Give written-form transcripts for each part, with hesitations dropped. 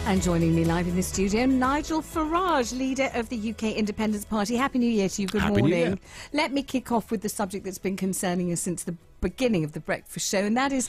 And joining me live in the studio, Nigel Farage, leader of the UK Independence Party. Happy New Year to you. Good morning. New Year. Let me kick off with the subject that's been concerning us since the beginning of the breakfast show, and that is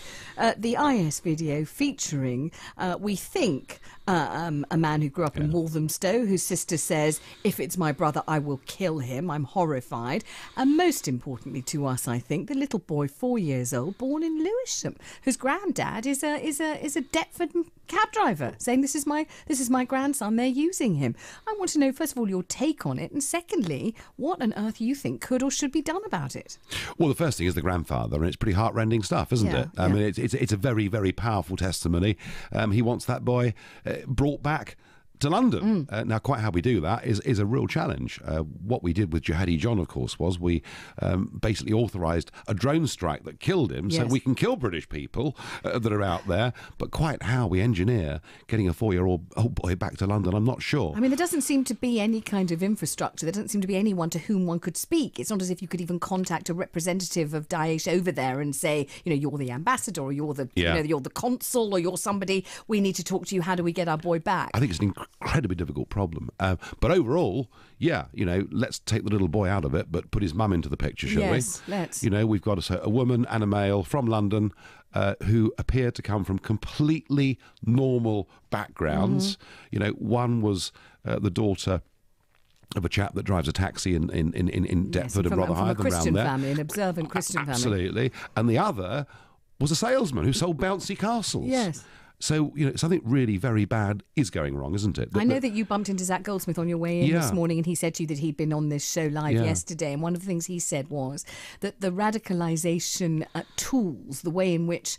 the IS video featuring, we think, a man who grew up in Walthamstow, whose sister says, if it's my brother, I will kill him. I'm horrified. And most importantly to us, I think, the little boy, 4 years old, born in Lewisham, whose granddad is a Deptford cab driver, saying this is my grandson, they're using him. I want to know, first of all, your take on it, and secondly, what on earth you think could or should be done about it. Well, the first thing is the grandfather, and it's pretty heartrending stuff, isn't it? I mean, it's a very, very powerful testimony. He wants that boy brought back to London. Now, quite how we do that is a real challenge. What we did with Jihadi John, of course, was we basically authorised a drone strike that killed him, so we can kill British people that are out there. But quite how we engineer getting a 4-year-old boy back to London, I'm not sure. I mean, there doesn't seem to be any kind of infrastructure. There doesn't seem to be anyone to whom one could speak. It's not as if you could even contact a representative of Daesh over there and say, you know, you're the ambassador, or you're the you're the consul, or you're somebody. We need to talk to you. How do we get our boy back? I think it's an incredibly difficult problem, but overall, let's take the little boy out of it, but put his mum into the picture, shall we? Yes, let's. We've got a woman and a male from London who appear to come from completely normal backgrounds. One was the daughter of a chap that drives a taxi in Deptford and Rotherhithe, from a Christian family, an observant Christian family. Absolutely. And the other was a salesman who sold bouncy castles. Yes. So, something really very bad is going wrong, isn't it? I know that you bumped into Zach Goldsmith on your way in this morning, and he said to you that he'd been on this show live yesterday, and one of the things he said was that the radicalisation tools, the way in which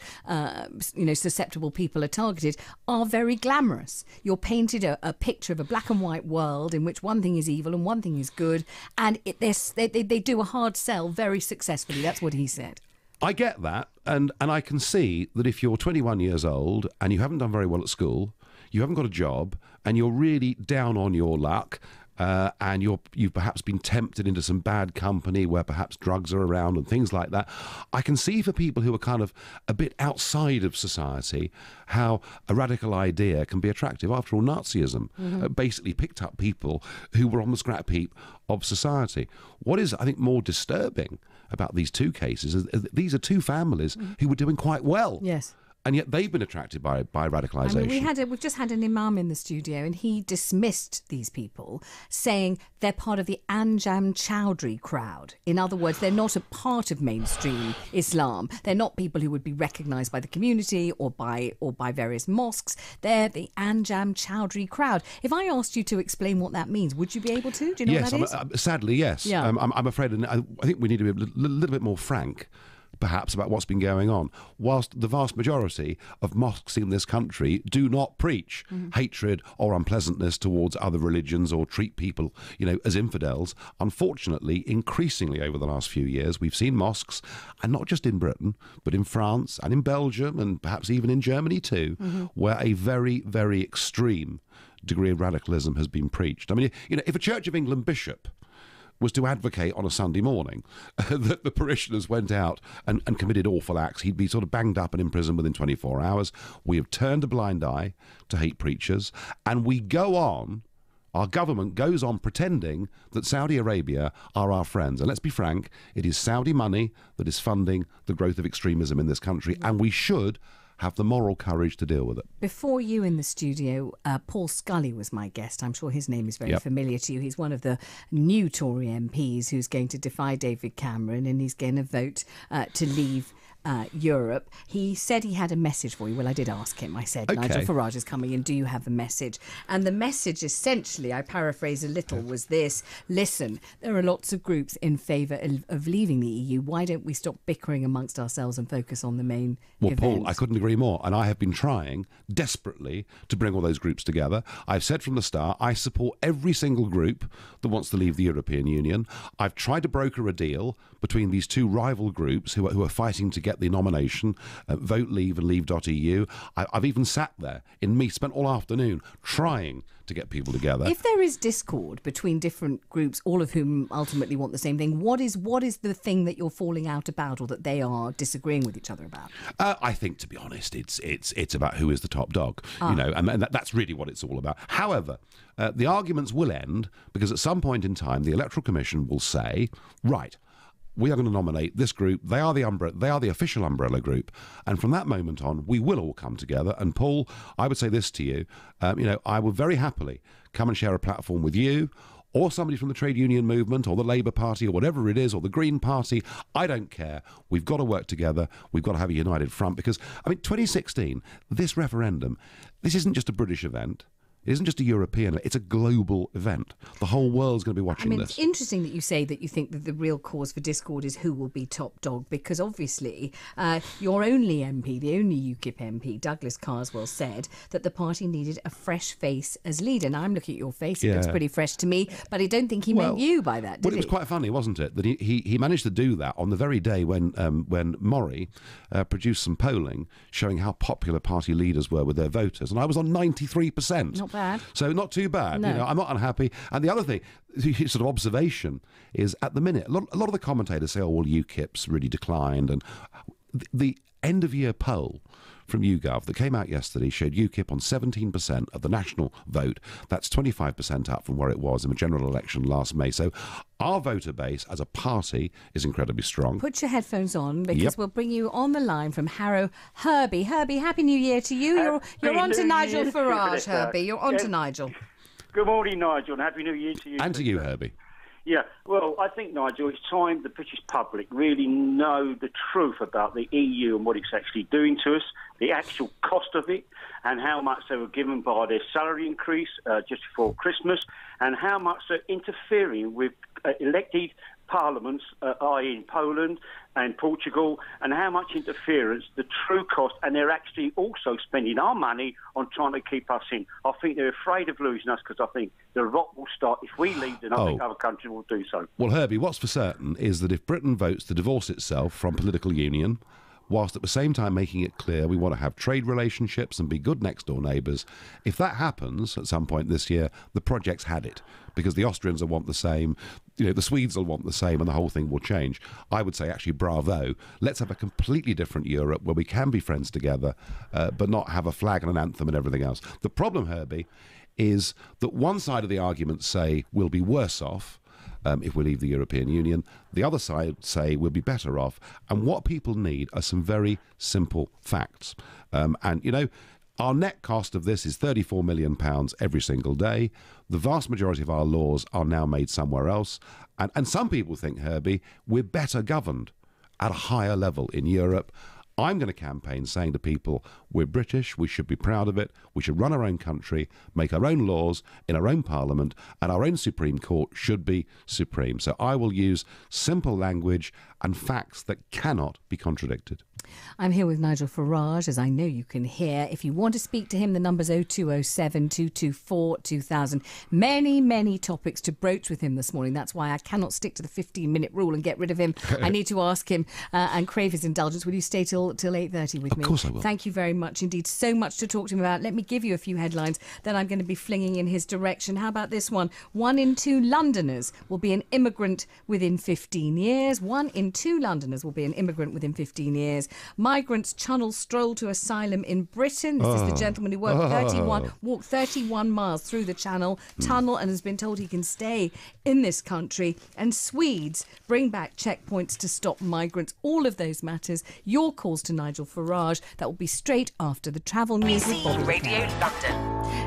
susceptible people are targeted, are very glamorous. You're painted a picture of a black and white world in which one thing is evil and one thing is good, and they do a hard sell very successfully. That's what he said. I get that, and I can see that if you're 21 years old and you haven't done very well at school, you haven't got a job, and you're really down on your luck, and you've perhaps been tempted into some bad company where perhaps drugs are around and things like that. I can see for people who are kind of a bit outside of society how a radical idea can be attractive. After all, Nazism basically picked up people who were on the scrap heap of society. What is, I think, more disturbing about these two cases is these are two families who were doing quite well. Yes. And yet they've been attracted by radicalisation. I mean, we've just had an imam in the studio, and he dismissed these people, saying they're part of the Anjam Chowdhury crowd. In other words, they're not a part of mainstream Islam. They're not people who would be recognised by the community or by various mosques. They're the Anjam Chowdhury crowd. If I asked you to explain what that means, would you be able to? Do you know what that is? Sadly, yes. Yeah. I'm afraid, and I think we need to be a little bit more frank, perhaps, about what's been going on. Whilst the vast majority of mosques in this country do not preach hatred or unpleasantness towards other religions or treat people, as infidels, unfortunately, increasingly over the last few years, we've seen mosques, and not just in Britain, but in France and in Belgium and perhaps even in Germany too, where a very, very extreme degree of radicalism has been preached. I mean, if a Church of England bishop was to advocate on a Sunday morning that the parishioners went out and committed awful acts, he'd be sort of banged up and in prison within 24 hours. We have turned a blind eye to hate preachers, and we go on, our government goes on pretending that Saudi Arabia are our friends. And let's be frank, it is Saudi money that is funding the growth of extremism in this country, and we should have the moral courage to deal with it. Before you in the studio, Paul Scully was my guest. I'm sure his name is very familiar to you. He's one of the new Tory MPs who's going to defy David Cameron, and he's going to vote to leave Europe. He said he had a message for you. Well, I did ask him. I said, Nigel Farage is coming in. Do you have a message? And the message, essentially, I paraphrase a little, was this: listen, there are lots of groups in favour of leaving the EU. Why don't we stop bickering amongst ourselves and focus on the main event? Paul, I couldn't agree more. And I have been trying desperately to bring all those groups together. I've said from the start, I support every single group that wants to leave the European Union. I've tried to broker a deal between these two rival groups who are fighting to get get the nomination. Vote Leave and Leave.eu. I've even sat there spent all afternoon trying to get people together. If there is discord between different groups, all of whom ultimately want the same thing, what is the thing that you're falling out about, or that they are disagreeing with each other about? I think, to be honest, it's about who is the top dog, and that's really what it's all about. However, the arguments will end because at some point in time the Electoral Commission will say, right, we are going to nominate this group. They are the official umbrella group, and from that moment on, we will all come together. And Paul, I would say this to you: I would very happily come and share a platform with you, or somebody from the trade union movement, or the Labour Party, or whatever it is, or the Green Party. I don't care. We've got to work together. We've got to have a united front because, 2016, this referendum, this isn't just a British event. It isn't just a European event, it's a global event. The whole world's going to be watching this. It's interesting that you say that you think that the real cause for discord is who will be top dog, because obviously your only MP, the only UKIP MP, Douglas Carswell, said that the party needed a fresh face as leader. Now, I'm looking at your face, it looks pretty fresh to me, but I don't think he meant you by that, did he? Well, it was quite funny, wasn't it, that he managed to do that on the very day when Murray produced some polling showing how popular party leaders were with their voters, and I was on 93%. Not bad. So not too bad. No. I'm not unhappy. And the other thing, sort of observation, is at the minute, a lot of the commentators say, oh, well, UKIP's really declined. And the end-of-year poll from YouGov that came out yesterday showed UKIP on 17% of the national vote. That's 25% up from where it was in the general election last May. So our voter base as a party is incredibly strong. Put your headphones on, because we'll bring you on the line from Harrow. Herbie, Happy New Year to you. You're on to Nigel Farage, Herbie. You're on to Nigel. Good morning, Nigel, and Happy New Year to you. And to you, Herbie. Yeah, well, I think, Nigel, it's time the British public really know the truth about the EU and what it's actually doing to us, the actual cost of it, and how much they were given by their salary increase just before Christmas, and how much they're interfering with elected parliaments, i.e. in Poland and Portugal, and how much interference, the true cost, and they're actually also spending our money on trying to keep us in. I think they're afraid of losing us, because I think the rot will start if we leave, and I think other countries will do so. Well, Herbie, what's for certain is that if Britain votes to divorce itself from political union, whilst at the same time making it clear we want to have trade relationships and be good next-door neighbours, if that happens at some point this year, the project's had it, because the Austrians will want the same, the Swedes will want the same, and the whole thing will change. I would say, actually, bravo. Let's have a completely different Europe where we can be friends together, but not have a flag and an anthem and everything else. The problem, Herbie, is that one side of the argument say we'll be worse off if we leave the European Union. The other side say we'll be better off. And what people need are some very simple facts. Our net cost of this is £34 million every single day. The vast majority of our laws are now made somewhere else. And some people think, Herbie, we're better governed at a higher level in Europe. I'm going to campaign saying to people, we're British, we should be proud of it, we should run our own country, make our own laws in our own parliament, and our own Supreme Court should be supreme. So I will use simple language and facts that cannot be contradicted. I'm here with Nigel Farage, as I know you can hear. If you want to speak to him, the number's 0207 224 2000. Many topics to broach with him this morning. That's why I cannot stick to the 15-minute rule and get rid of him. I need to ask him and crave his indulgence. Will you stay till 8:30 with me? Of course I will. Thank you very much indeed. So much to talk to him about. Let me give you a few headlines that I'm going to be flinging in his direction. How about this one? 1 in 2 Londoners will be an immigrant within 15 years. 1 in 2 Londoners will be an immigrant within 15 years. Migrants channel stroll to asylum in Britain. This is the gentleman who walked 31 miles through the tunnel and has been told he can stay in this country. And Swedes bring back checkpoints to stop migrants. All of those matters. Your calls to Nigel Farage. That will be straight after the travel news with Bobby Radio London.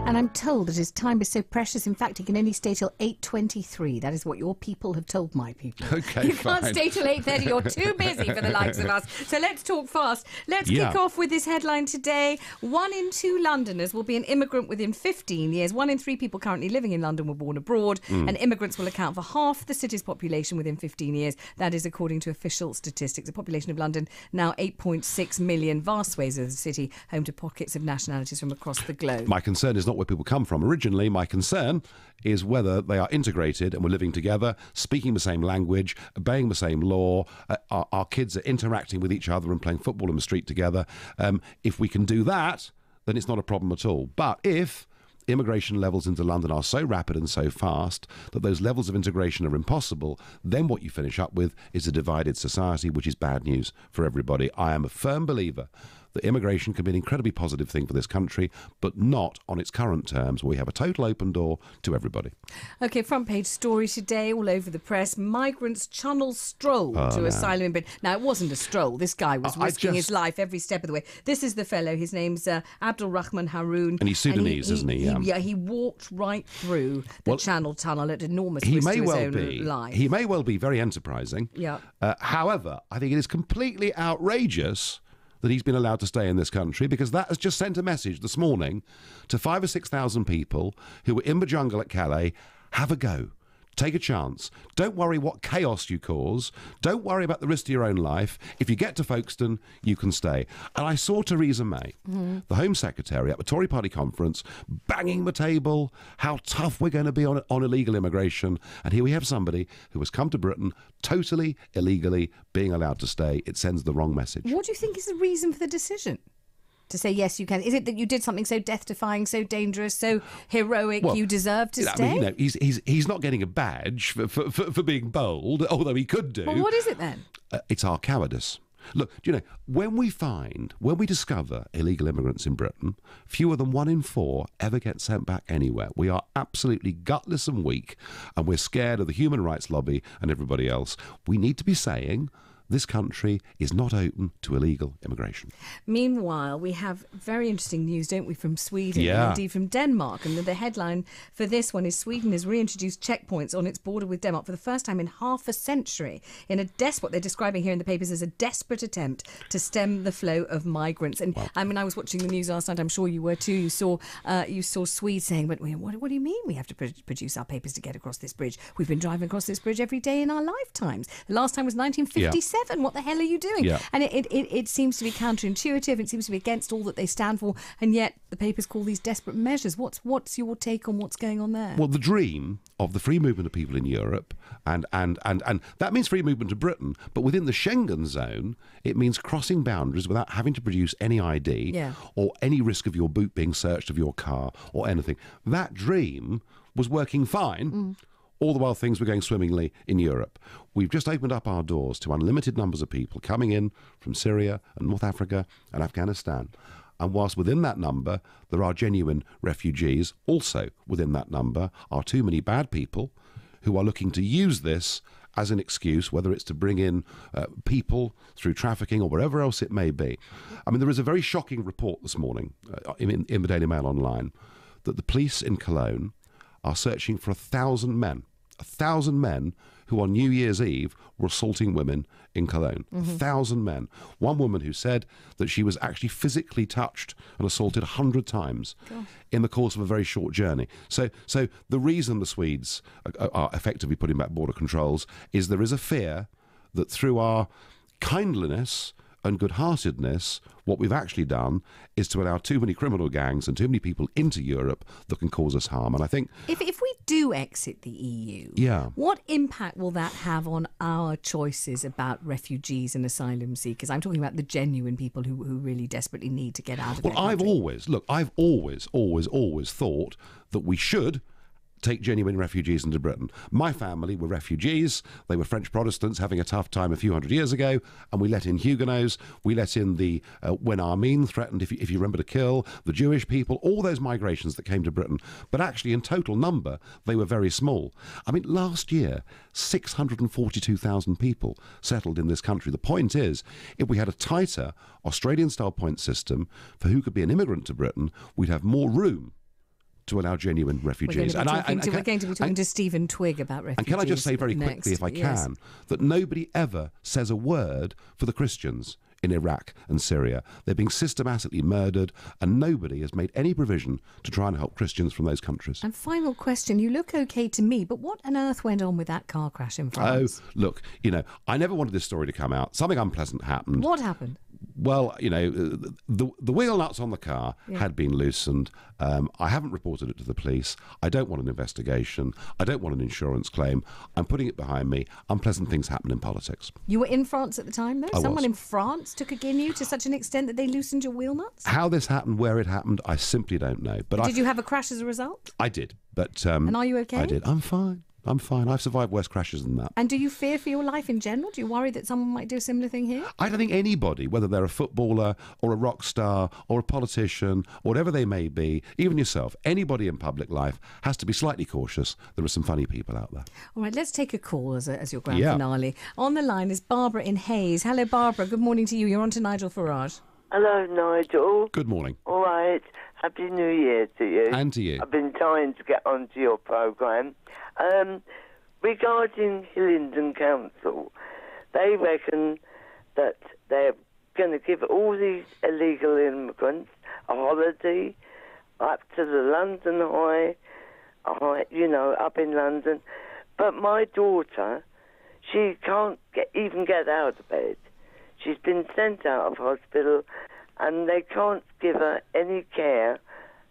And I'm told that his time is so precious. In fact, he can only stay till 8:23. That is what your people have told my people. Okay, you can't stay till 8:30. You're too busy for the likes of us. So let's talk fast. Let's kick off with this headline today. 1 in 2 Londoners will be an immigrant within 15 years. 1 in 3 people currently living in London were born abroad. And immigrants will account for half the city's population within 15 years. That is according to official statistics. The population of London now 8.2 3.6 million, vast swathes of the city, home to pockets of nationalities from across the globe. My concern is not where people come from originally. My concern is whether they are integrated and we're living together, speaking the same language, obeying the same law. Our kids are interacting with each other and playing football in the street together. If we can do that, then it's not a problem at all. But if immigration levels into London are so rapid and so fast that those levels of integration are impossible, then what you finish up with is a divided society, which is bad news for everybody. I am a firm believer that immigration can be an incredibly positive thing for this country, but not on its current terms, where we have a total open door to everybody. OK, front page story today, all over the press. Migrants channel stroll to asylum in Britain. Now, it wasn't a stroll. This guy was risking his life every step of the way. This is the fellow. His name's Abdul Rahman Haroon. And he's Sudanese, isn't he? Yeah, he walked right through the Channel Tunnel at enormous risk to his own life. He may well be very enterprising. Yeah. However, I think it is completely outrageous that he's been allowed to stay in this country, because that has just sent a message this morning to 5,000 or 6,000 people who were in the jungle at Calais. Have a go. Take a chance. Don't worry what chaos you cause. Don't worry about the risk to your own life. If you get to Folkestone, you can stay. And I saw Theresa May, the Home Secretary, at the Tory Party conference, banging the table, how tough we're going to be on illegal immigration. And here we have somebody who has come to Britain totally illegally being allowed to stay. It sends the wrong message. What do you think is the reason for the decision to say, yes, you can? Is it that you did something so death-defying, so dangerous, so heroic, you deserve to stay? I mean, he's not getting a badge for being bold, although he could do. Well, what is it then? It's our cowardice. Look, do you know, when we discover illegal immigrants in Britain, fewer than 1 in 4 ever get sent back anywhere. We are absolutely gutless and weak, and we're scared of the human rights lobby and everybody else. We need to be saying, this country is not open to illegal immigration. Meanwhile, we have very interesting news, don't we, from Sweden and indeed from Denmark. And the headline for this one is Sweden has reintroduced checkpoints on its border with Denmark for the first time in half a century in what they're describing here in the papers as a desperate attempt to stem the flow of migrants. And I mean, I was watching the news last night. I'm sure you were too. You saw Swedes saying, but what do you mean we have to produce our papers to get across this bridge? We've been driving across this bridge every day in our lifetimes. The last time was 1957. What the hell are you doing? Yeah. And it seems to be counterintuitive. It seems to be against all that they stand for. And yet the papers call these desperate measures. What's your take on what's going on there? Well, the dream of the free movement of people in Europe, and that means free movement to Britain, but within the Schengen zone, it means crossing boundaries without having to produce any ID or any risk of your boot being searched of your car or anything. That dream was working fine. All the while things were going swimmingly in Europe. We've just opened up our doors to unlimited numbers of people coming in from Syria and North Africa and Afghanistan. And whilst within that number there are genuine refugees, also within that number are too many bad people who are looking to use this as an excuse, whether it's to bring in people through trafficking or wherever else it may be. I mean, there is a very shocking report this morning in the Daily Mail Online that the police in Cologne are searching for 1,000 men. 1,000 men who on New Year's Eve were assaulting women in Cologne. 1,000 men. One woman who said that she was actually physically touched and assaulted 100 times in the course of a very short journey. So the reason the Swedes are effectively putting back border controls is there is a fear that through our kindliness and good-heartedness, what we've actually done is to allow too many criminal gangs and too many people into Europe that can cause us harm. And I think if we do exit the EU, what impact will that have on our choices about refugees and asylum seekers? I'm talking about the genuine people who really desperately need to get out of their country. I've always thought that we should take genuine refugees into Britain. My family were refugees. They were French Protestants having a tough time a few hundred years ago, and we let in Huguenots. We let in the when Armin threatened, if you remember, to kill the Jewish people, all those migrations that came to Britain. But actually, in total number, they were very small. I mean, last year, 642,000 people settled in this country. The point is, if we had a tighter Australian-style point system for who could be an immigrant to Britain, we'd have more room to allow genuine refugees. We're going to be talking to Stephen Twigg about refugees. And can I just say very quickly, if I can, that nobody ever says a word for the Christians in Iraq and Syria. They're being systematically murdered, and nobody has made any provision to try and help Christians from those countries. And final question, you look okay to me, but what on earth went on with that car crash in France? Oh, look, I never wanted this story to come out. Something unpleasant happened. What happened? Well, the wheel nuts on the car had been loosened. I haven't reported it to the police. I don't want an investigation. I don't want an insurance claim. I'm putting it behind me. Unpleasant things happen in politics. You were in France at the time, though? Someone was. in France took again you to such an extent that they loosened your wheel nuts? How this happened, where it happened, I simply don't know. But Did you have a crash as a result? I did. But and are you okay? I did. I'm fine. I've survived worse crashes than that. And do you fear for your life in general? Do you worry that someone might do a similar thing here? I don't think anybody, whether they're a footballer or a rock star or a politician, or whatever they may be, even yourself, anybody in public life has to be slightly cautious. There are some funny people out there. All right, let's take a call as your grand finale. On the line is Barbara in Hayes. Hello, Barbara. Good morning to you. You're on to Nigel Farage. Hello, Nigel. Good morning. All right. Happy New Year to you. And to you. I've been trying to get onto your programme. Regarding Hillingdon Council, they reckon that they're going to give all these illegal immigrants a holiday up to the London Eye, up in London. But my daughter, she can't even get out of bed. She's been sent out of hospital and they can't give her any care,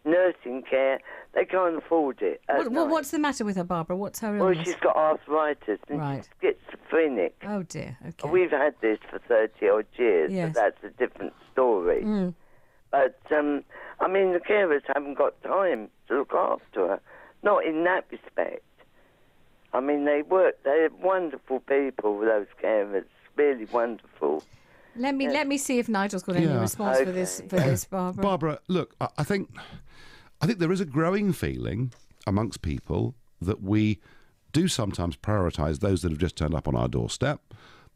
nursing care. They can't afford it. What's the matter with her, Barbara? What's her illness? Well, she's got arthritis and she's schizophrenic. Oh, dear. Okay. We've had this for 30-odd years, Yes. but that's a different story. But, the carers haven't got time to look after her. Not in that respect. They're wonderful people, those carers. Really wonderful. Let me see if Nigel's got any response for this, Barbara. Barbara, look, I think there is a growing feeling amongst people that we do sometimes prioritise those that have just turned up on our doorstep,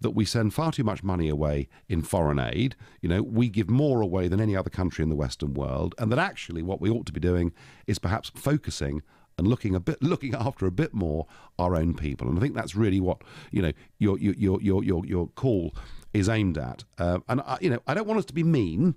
that we send far too much money away in foreign aid. We give more away than any other country in the Western world, and that actually what we ought to be doing is perhaps focusing and looking after a bit more our own people. And I think that's really what your call is aimed at. And I don't want us to be mean.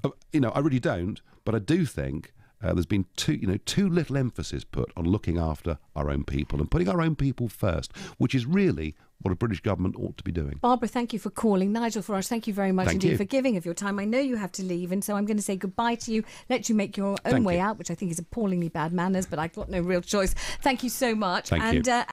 I really don't. But I do think there's been too little emphasis put on looking after our own people and putting our own people first, which is really what a British government ought to be doing. Barbara, thank you for calling. Nigel Farage, thank you very much Thank indeed you. for giving of your time. I know you have to leave, and so I'm going to say goodbye to you, let you make your own way out, which I think is appallingly bad manners, but I've got no real choice. Thank you so much. Thank you.